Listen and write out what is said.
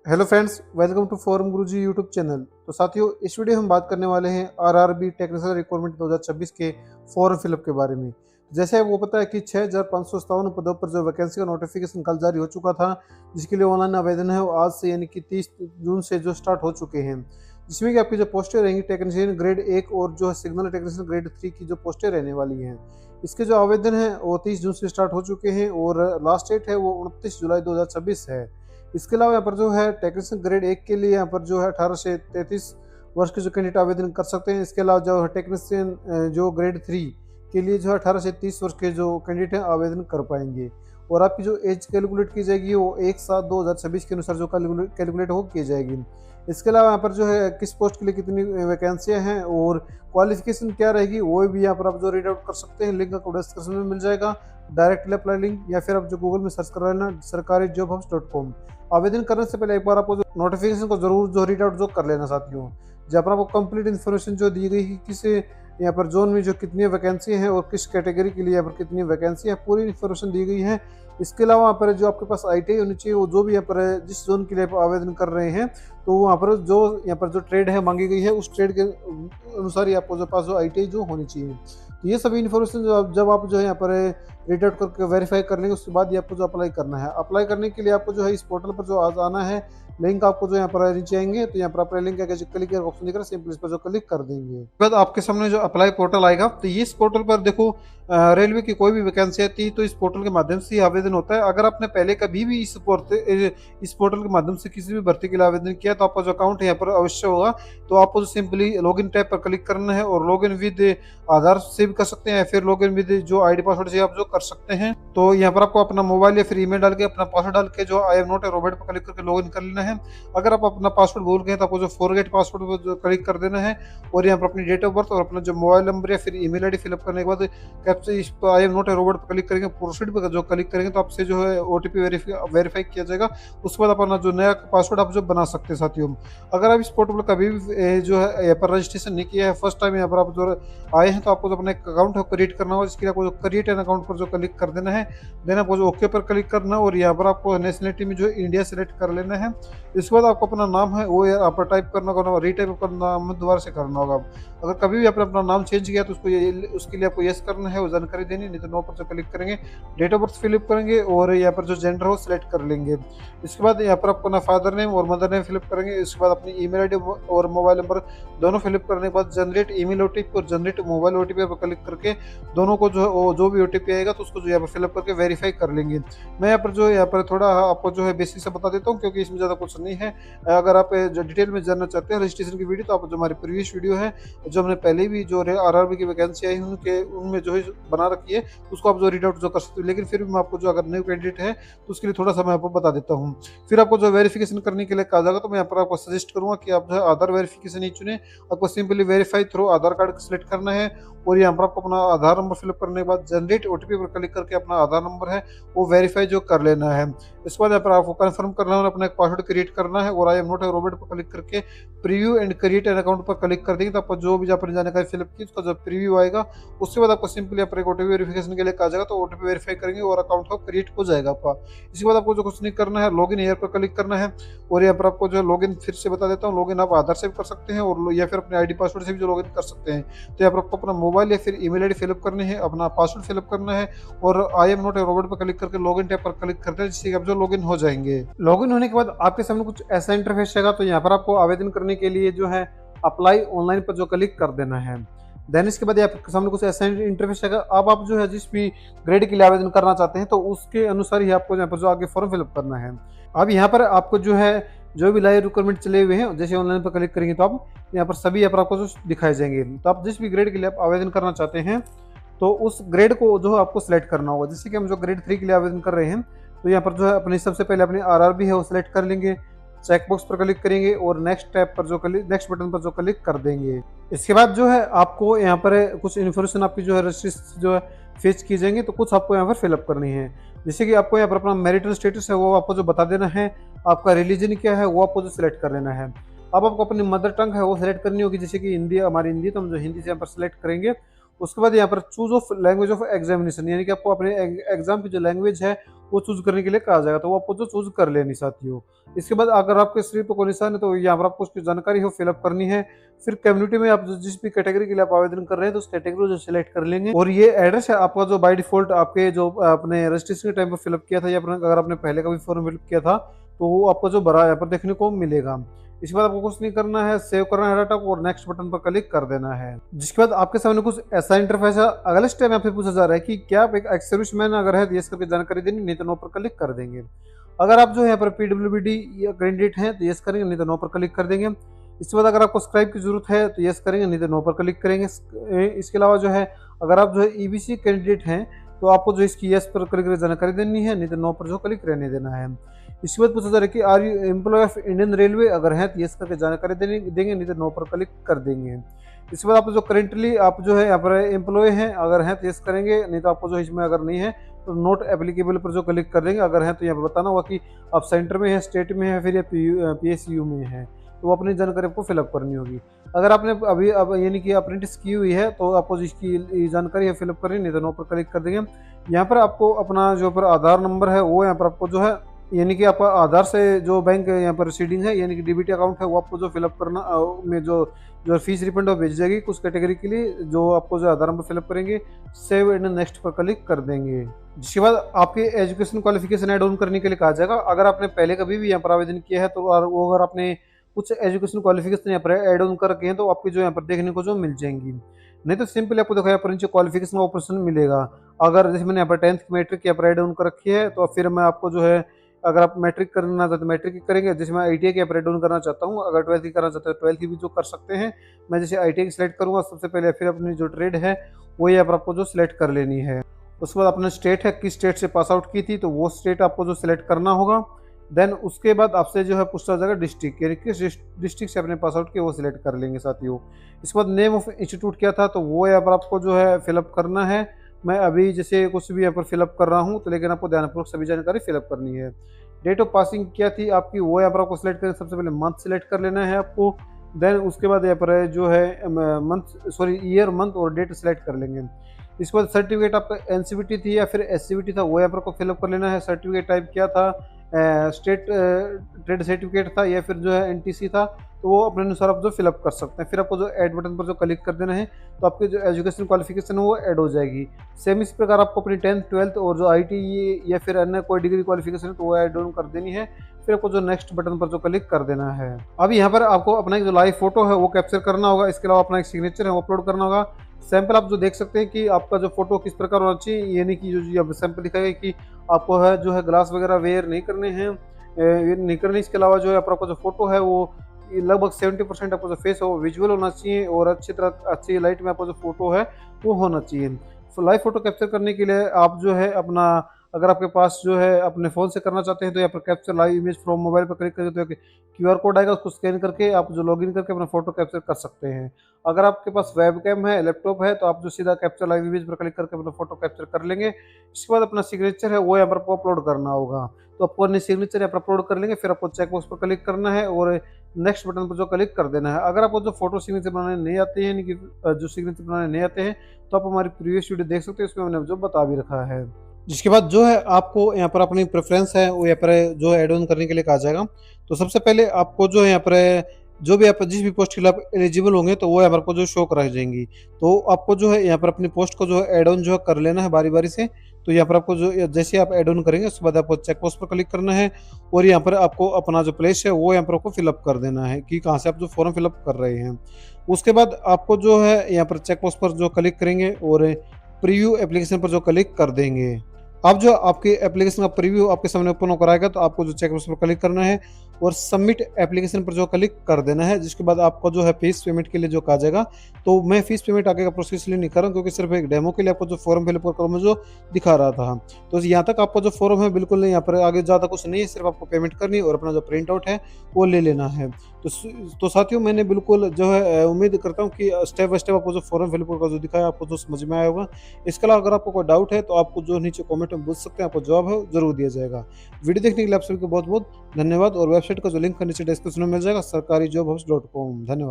Hello friends, welcome to forum Guruji YouTube channel. तो साथियों, इस वीडियो में हम बात करने वाले हैं आरआरबी टेक्निकल रिक्वायरमेंट 2026 के फॉर्म फिलअप के बारे में। जैसे वो पता है कि 6557 पदों पर जो वैकेंसी का नोटिफिकेशन कल जारी हो चुका था, जिसके लिए ऑनलाइन आवेदन है वो आज से यानी कि 30 जून से जो स्टार्ट हो चुके हैं। जिसमें कि आपकी जो पोस्टें रहेंगी टेक्नीशियन ग्रेड 1 और जो है सिग्नल टेक्नीशियन ग्रेड 3 की जो पोस्टें रहने वाली हैं। इसके जो आवेदन है वो 30 जून से स्टार्ट हो चुके हैं और लास्ट डेट है वो 29 जुलाई 2026 है। इसके अलावा यहाँ पर जो है टेक्नीशियन ग्रेड 1 के लिए यहाँ पर जो है 18 से 33 वर्ष के जो कैंडिडेट आवेदन कर सकते हैं। इसके अलावा जो है टेक्नीशियन जो ग्रेड 3 के लिए जो है 18 से 30 वर्ष के जो कैंडिडेट हैं आवेदन कर पाएंगे। और आपकी जो एज कैलकुलेट की जाएगी वो 1/7/2026 के अनुसार जो कैलकुलेट हो की जाएगी। इसके अलावा यहाँ पर जो है किस पोस्ट के लिए कितनी वैकेंसियाँ हैं और क्वालिफिकेशन क्या रहेगी वो भी यहाँ पर आप जो रीड आउट कर सकते हैं। लिंक आपको डिस्क्रिप्शन में मिल जाएगा, डायरेक्टली अप्लाई लिंक, या फिर आप जो गूगल में सर्च कर लेना sarkarijobhubs.com। आवेदन करने से पहले एक बार आपको जो नोटिफिकेशन को जरूर जो रीड आउट जो कर लेना साथियों, जहाँ पर आपको कंप्लीट इन्फॉर्मेशन जो दी गई है किस यहाँ पर जोन में जो कितनी वैकेंसी है और किस कैटेगरी के लिए यहाँ पर कितनी वैकेंसी है, पूरी इन्फॉर्मेशन दी गई है। इसके अलावा वहाँ पर जो आपके पास ITI होनी चाहिए, वो जो भी यहाँ पर जिस जोन के लिए आप आवेदन कर रहे हैं, तो वहाँ पर जो यहाँ पर जो ट्रेड है मांगी गई है उस ट्रेड के अनुसार ही आपको जो पास जो ITI जो होनी चाहिए। तो ये सभी इन्फॉर्मेशन जब आप जो है यहाँ पर रीड आउट करके वेरीफाई कर लेंगे, उसके बाद ही आपको जो अप्लाई करना है। अप्लाई करने के लिए आपको जो है इस पोर्टल पर जो आज आना है, लिंक आपको जो यहाँ पर नीचे आएंगे, तो यहाँ पर अप्लाई लिंक आगे क्लिक कर ऑप्शन दिख रहा है, सिंपल इस पर जो क्लिक कर देंगे। उसके बाद आपके सामने जो अप्लाई पोर्टल आएगा, तो ये इस पोर्टल पर देखो रेलवे की कोई भी वैकेंसी आती है तो इस पोर्टल के माध्यम से आवेदन होता है। अगर आपने पहले कभी भी इस पोर्टल के माध्यम से किसी भी भर्ती के लिए आवेदन किया तो आपका जो अकाउंट यहाँ पर अवश्य होगा। तो आपको सिंपली लॉगिन टैब पर क्लिक करना है और लॉगिन विद आधार से भी कर सकते हैं, या फिर लॉगिन विद जो ID पासवर्ड से आप जो कर सकते हैं। तो यहाँ पर आपको अपना मोबाइल या फिर ईमेल डाल के अपना पासवर्ड डाल के जो I am not a robot पर क्लिक करके लॉगिन कर लेना है। अगर आप अपना पासवर्ड भूल गए तो आपको जो फॉरगेट पासवर्ड पर जो क्लिक कर देना है और यहाँ पर अपनी डेट ऑफ बर्थ और अपना जो मोबाइल नंबर या फिर ईमेल आईडी फिलअप करने के बाद कैप्चा इस पर I am not a robot पर क्लिक करेंगे, प्रोसीड पर जो क्लिक करेंगे तो आपसे जो है OTP वेरीफाई किया जाएगा। उसके बाद अपना जो नया पासवर्ड आप जो बना सकते हैं साथियों। अगर आप इस पोर्टल पर कभी भी जो है यहाँ पर रजिस्ट्रेशन नहीं किया है, फर्स्ट टाइम यहाँ पर आप जो आए हैं, तो आपको अपना एक अकाउंट क्रिएट करना होगा। जिसके लिए आपको जो क्रिएट एन अकाउंट पर जो क्लिक कर देना है, देन आपको जो ओके पर क्लिक करना और यहाँ पर आपको नेशनलिटी में जो इंडिया सेलेक्ट कर लेना है। इसके बाद आपको अपना नाम है वो आप टाइप करना होगा, रीटाइप अपना नाम दोबारा से करना होगा। अगर कभी भी आपने अपना नाम चेंज किया तो उसके लिए आपको यस करना है, वो जानकारी देनी, नहीं तो नो पर जो क्लिक करेंगे, डेट ऑफ बर्थ फिलअप करेंगे और यहाँ पर जो जेंडर हो सिलेक्ट कर लेंगे। इसके बाद यहाँ पर आपको ना फादर नेम और मदर नेम फिलअप करेंगे। इसके बाद अपनी ईमेल आईडी और मोबाइल नंबर दोनों फिलअप करने के बाद जनरेट ईमेल OTP और जनरेट मोबाइल OTP पर क्लिक करके दोनों को जो भी OTP आएगा तो उसको जो यहाँ पर फिलअप करके वेरीफाई कर लेंगे। मैं यहाँ पर थोड़ा आपको जो है बेसिक से बता देता हूँ, क्योंकि इसमें ज़्यादा कुछ नहीं है। अगर आप जो डिटेल में जानना चाहते हैं रजिस्ट्रेशन की वीडियो, तो आप जो हमारी प्रीवियस वीडियो है जो हमने पहले भी जो RRB की वैकेंसी आई उनमें जो है बना रखी है, उसको आप जो रीड आउट जो कर सकते हो। लेकिन फिर भी मैं आपको जो अगर न्यू कैंडिडेट है तो उसके लिए थोड़ा सा मैं आपको बता देता हूँ। फिर आपको जो वेरिफिकेशन करने के लिए कहा जाएगा, तो मैं यहाँ पर आपको सजेस्ट करूँगा कि आप जो है आधार वेरिफिकेशन ही चुने। आपको सिंपली वेरीफाई थ्रू आधार कार्ड सेलेक्ट करना है और यहाँ पर आपको अपना आधार नंबर फिलअप करने के बाद जनरेट OTP पर क्लिक करके अपना आधार नंबर है वो वेरीफाई जो कर लेना है। इसके बाद यहाँ पर आपको कंफर्म करना है और अपना एक पासवर्ड क्रिएट करना है और I am not a robot पर क्लिक करके preview and create an account पर क्लिक कर देंगे। तो आपको जो भी अपनी जानकारी फिलअप की उसका जो प्रीव्यू आएगा, उसके बाद आपको सिंपली यहाँ पर एक OTP वेरिफिकेशन के लिए कहा जाएगा, तो OTP वेरीफाई करेंगे और अकाउंट को क्रिएट हो जाएगा आपका। इसके बाद आपको जो कुछ नहीं करना है, लॉगिन हियर पर क्लिक करना है और यहाँ पर आपको जो लॉगिन फिर से बता देता हूँ, लॉगिन आप आधार से भी कर सकते हैं और या फिर अपने ID पासवर्ड से भी जो लॉगिन कर सकते हैं। तो यहाँ पर आपको अपना मोबाइल या फिर ईमेल आईडी फिलअप करनी है, अपना पासवर्ड फिलअप करना है और I am not a robot पर क्लिक करके लॉगिन टैब पर क्लिक करते हैं, जिससे आप जो लॉगिन हो जाएंगे। लॉगिन होने के बाद आपके सामने कुछ ऐसा इंटरफेस आएगा, तो यहाँ पर आपको आवेदन करने के लिए जो है अप्लाई ऑनलाइन पर जो क्लिक कर देना है। देन इसके बाद आपके सामने कुछ ऐसा इंटरफेस आएगा। अब आप जो है जिस भी ग्रेड के लिए आवेदन करना चाहते हैं तो उसके अनुसार ही आपको यहाँ पर जो आगे फॉर्म फिलअप करना है। अब यहाँ पर आपको जो है जो भी लाइव रिक्वायरमेंट चले हुए हैं, जैसे ऑनलाइन पर क्लिक करेंगे तो आप यहाँ पर सभी यहाँ पर आपको जो दिखाए जाएंगे। तो आप जिस भी ग्रेड के लिए आप आवेदन करना चाहते हैं तो उस ग्रेड को जो आपको सिलेक्ट करना होगा। जैसे कि हम जो ग्रेड 3 के लिए आवेदन कर रहे हैं, तो यहाँ पर जो है अपनी सबसे पहले अपनी RRB है वो सिलेक्ट कर लेंगे, चेकबॉक्स पर क्लिक करेंगे और नेक्स्ट टैब पर जो नेक्स्ट बटन पर जो क्लिक कर देंगे। इसके बाद जो है आपको यहाँ पर कुछ इन्फॉर्मेशन आपकी जो है रजिस्ट्री जो है फेच की जाएंगे, तो कुछ आपको यहाँ पर फिलअप करनी है। जैसे कि आपको यहाँ पर अपना मैरिटल स्टेटस है वो आपको जो बता देना है, आपका रिलीजन क्या है वो आपको जो सिलेक्ट कर लेना है। अब आपको अपनी मदर टंग है वो सिलेक्ट करनी होगी, जैसे कि हिंदी हमारी हिंदी, तो हम जो हिंदी से यहाँ पर सिलेक्ट करेंगे। उसके बाद यहाँ पर choose of language of examination, यानी कि आपको अपने एग्जाम की जो लैंग्वेज है वो चूज करने के लिए कहा जाएगा, तो वो आपको जो चूज कर लेनी साथियों। इसके बाद अगर आपके शरीर पर कोई निशान है तो यहाँ पर आपको उसकी जानकारी हो फिलअप करनी है। फिर कम्युनिटी में आप जिस भी कैटेगरी के लिए आप आवेदन कर रहे हैं तो उस कैटेगरी को सिलेक्ट कर लेंगे। और ये एड्रेस है आपका जो बाय डिफॉल्ट आपके जो अपने रजिस्ट्रेशन के टाइम पर फिलअप किया था, या अगर आपने पहले का भी फॉर्म फिलअप किया था तो वो आपको जो भरा यहाँ पर देखने को मिलेगा। इसके बाद आपको कुछ नहीं करना है, सेव करना है डाटा को और नेक्स्ट बटन पर क्लिक कर देना है। जिसके बाद आपके सामने कुछ ऐसा इंटरफेस है। अगले स्टेप में आपसे पूछा जा रहा है कि क्या आप एक एक्स सर्विसमैन अगर है तो यस करके जानकारी देनी, नहीं तो नो पर क्लिक कर देंगे। अगर आप जो है यहाँ पर पीडब्ल्यूडी या कैंडिडेट हैं तो यस करेंगे, नहीं तो नो पर क्लिक कर देंगे। इसके बाद अगर आपको स्क्राइब की जरूरत है तो यस करेंगे, नहीं तो नो पर क्लिक करेंगे। इसके अलावा जो है अगर आप जो है ईबीसी कैंडिडेट हैं तो आपको जो इसकी यस पर क्लिक करके जानकारी देनी है, नहीं तो नो पर जो क्लिक रहने देना है। इसके बाद पूछा जा रहा है कि are you employ of Indian railway, अगर है तो यस करके जानकारी देंगे, नहीं तो नो पर क्लिक कर देंगे। इसके बाद आप जो करेंटली आप जो है यहाँ पर एम्प्लॉय हैं, अगर हैं तो यस करेंगे, नहीं तो आपको जो इसमें अगर नहीं है तो नोट एप्लीकेबल पर जो क्लिक कर देंगे। अगर है तो यहाँ पर बताना होगा कि आप सेंटर में है, स्टेट में है, फिर या पीएसयू में है, तो वो अपनी जानकारी आपको फिलअप करनी होगी। अगर आपने अभी अब यानी कि अप्रेंटिस की हुई है तो आपको जिसकी जानकारी है फिलअप करनी, नहीं तो नो पर क्लिक कर देंगे। यहाँ पर आपको अपना जो पर आधार नंबर है वो यहाँ पर आपको जो है यानी कि आपका आधार से जो बैंक यहाँ पर रीडिंग है यानी कि डीबीटी अकाउंट है वो आपको जो फिलअप करना में जो जो फीस रिफंड भेज जाएगी कुछ कैटेगरी के लिए, जो आपको जो आधार नंबर फिलअप करेंगे, सेव एंड नेक्स्ट पर क्लिक कर देंगे। जिसके बाद आपके एजुकेशन क्वालिफिकेशन ऐड ऑन करने के लिए कहा जाएगा। अगर आपने पहले कभी भी यहाँ पर आवेदन किया है तो वो अगर आपने कुछ एजुकेशन क्वालिफिकेशन यहाँ पर ऐड ऑन कर रखे हैं तो आपकी जो यहाँ पर देखने को जो मिल जाएंगी। नहीं तो सिंपली आपको देखो यहाँ पर नीचे क्वालिफिकेशन ऑप्शन मिलेगा। अगर जैसे मैंने यहाँ पर 10th मैट्रिक यहाँ पर ऐड ऑन कर रखी है तो फिर मैं आपको जो है अगर आप मैट्रिक करना चाहते हैं मैट्रिक की करेंगे, जैसे मैं आईटीआई की अपरेट डाउन करना चाहता हूँ, अगर 12th की करना चाहते हैं 12th की भी जो कर सकते हैं। मैं जैसे आईटीआई की सिलेक्ट करूँगा सबसे पहले, फिर अपनी जो ट्रेड है वो यहाँ पर आपको जो सिलेक्ट कर लेनी है। उसके बाद अपने स्टेट है, किस स्टेट से पास आउट की थी तो वो स्टेट आपको जो सिलेक्ट करना होगा। देन उसके बाद आपसे जो है पूछा जाएगा डिस्ट्रिक्ट, यानी किस डिस्ट्रिक्ट से अपने पास आउट किया वो सिलेक्ट कर लेंगे साथियों। इसके बाद नेम ऑफ इंस्टीट्यूट क्या था तो वो यहाँ पर आपको जो है फिलअप करना है। मैं अभी जैसे कुछ भी यहाँ पर फिलअप कर रहा हूँ तो लेकिन आपको ध्यानपूर्वक सभी जानकारी फिलअप करनी है। डेट ऑफ पासिंग क्या थी आपकी वो यहाँ पर आपको सिलेक्ट करना, सबसे पहले मंथ सिलेक्ट कर लेना है आपको। देन उसके बाद यहाँ पर जो है मंथ सॉरी ईयर मंथ और डेट सिलेक्ट कर लेंगे। इसके बाद सर्टिफिकेट आपका एनसीवीटी थी या फिर एससीवीटी था वो यहाँ पर आपको फिलअप कर लेना है। सर्टिफिकेट टाइप क्या था, स्टेट ट्रेड सर्टिफिकेट था या फिर जो है एनटीसी था, तो वो अपने अनुसार आप जो फिलअप कर सकते हैं। फिर आपको जो ऐड बटन पर जो क्लिक कर देना है तो आपकी जो एजुकेशन क्वालिफिकेशन है वो ऐड हो जाएगी। सेम इस प्रकार आपको अपनी 10th 12th और जो आईटी या फिर अन्य कोई डिग्री क्वालिफिकेशन है तो वो ऐड ऑन कर देनी है। फिर आपको जो नेक्स्ट बटन पर जो क्लिक कर देना है। अब यहाँ पर आपको अपना एक जो लाइव फोटो है वो कैप्चर करना होगा। इसके अलावा अपना एक सिग्नेचर है वो अपलोड करना होगा। सैंपल आप जो देख सकते हैं कि आपका जो फोटो किस प्रकार होना चाहिए, यानी कि जो सैंपल दिखा गया कि आपको है जो है ग्लास वगैरह वेयर नहीं करने हैं, वेयर नहीं करने। इसके अलावा जो है आपका जो फोटो है वो लगभग 70% आपको जो फेस है वो विजुअल होना चाहिए और अच्छी तरह अच्छी लाइट में आपका जो फोटो है वो होना चाहिए। तो लाइव फोटो कैप्चर करने के लिए आप जो है अपना अगर आपके पास जो है अपने फ़ोन से करना चाहते हैं तो यहाँ पर capture live image from mobile पर क्लिक करके तो क्यूआर कोड आएगा, उसको स्कैन करके आप जो लॉगिन करके अपना फोटो कैप्चर कर सकते हैं। अगर आपके पास वेब कैम है, लैपटॉप है, तो आप जो सीधा कैप्चर लाइव इमेज पर क्लिक करके अपना फोटो कैप्चर कर लेंगे। इसके बाद अपना सिग्नेचर है वो यहाँ पर आपको अपलोड करना होगा। तो आपको अपनी सिग्नेचर यहाँ पर अपलोड कर लेंगे। फिर आपको चेक बॉक्स पर क्लिक करना है और नेक्स्ट बटन पर जो क्लिक कर देना है। अगर आपको जो फोटो सिग्नेचर बनाने नहीं आते हैं, यानी कि जो सिग्नेचर बनाने नहीं आते हैं, तो आप हमारी प्रीवियस वीडियो देख सकते हैं, उसमें मैंने जो बता भी रखा है। जिसके बाद जो है आपको यहाँ पर अपनी प्रेफरेंस है वो यहाँ पर जो ऐड ऑन करने के लिए कहा जाएगा। तो सबसे पहले आपको जो है यहाँ पर जो भी आप जिस भी पोस्ट के लिए आप एलिजिबल होंगे तो वो यहाँ पर आपको जो शो कराई जाएंगी। तो आपको जो है यहाँ पर अपनी पोस्ट को जो है ऐड ऑन जो है कर लेना है बारी बारी से। तो यहाँ पर आपको जो जैसे आप ऐड ऑन करेंगे उसके बाद आपको चेक बॉक्स पर क्लिक करना है और यहाँ पर आपको अपना जो प्लेस है वो यहाँ पर आपको फिलअप कर देना है कि कहाँ से आप जो फॉर्म फिलअप कर रहे हैं। उसके बाद आपको जो है यहाँ पर चेक बॉक्स पर जो क्लिक करेंगे और प्रीव्यू एप्लीकेशन पर जो क्लिक कर देंगे। अब जो आपके एप्लीकेशन का प्रीव्यू आपके सामने ओपन होकर आएगा तो आपको जो चेक बॉक्स पर क्लिक करना है और सबमिट एप्लीकेशन पर जो क्लिक कर देना है। जिसके बाद आपको जो है फीस पेमेंट के लिए जो कहा जाएगा, तो मैं फीस पेमेंट आगे का प्रोसेस इसलिए नहीं कर रहा हूँ क्योंकि सिर्फ एक डेमो के लिए आपको जो फॉर्म फिलअप कर मैं जो दिखा रहा था। तो यहाँ तक आपका जो फॉर्म है बिल्कुल नहीं, यहाँ पर आगे ज़्यादा कुछ नहीं है, सिर्फ आपको पेमेंट करनी और अपना जो प्रिंट आउट है वो ले लेना है। तो साथियों मैंने बिल्कुल जो है उम्मीद करता हूँ कि स्टेप बाय स्टेप आपको जो फॉर्म फिलअप का जो दिखाया आपको जो समझ में आया होगा। इसके अलावा अगर आपको कोई डाउट है तो आपको जो नीचे कमेंट में पूछ सकते हैं, आपको जवाब है जरूर दिया जाएगा। वीडियो देखने के लिए आप सभी को बहुत बहुत धन्यवाद और वेबसाइट का जो लिंक नीचे डिस्क्रिप्शन में मिल जाएगा सरकारीjobhubs.com। धन्यवाद।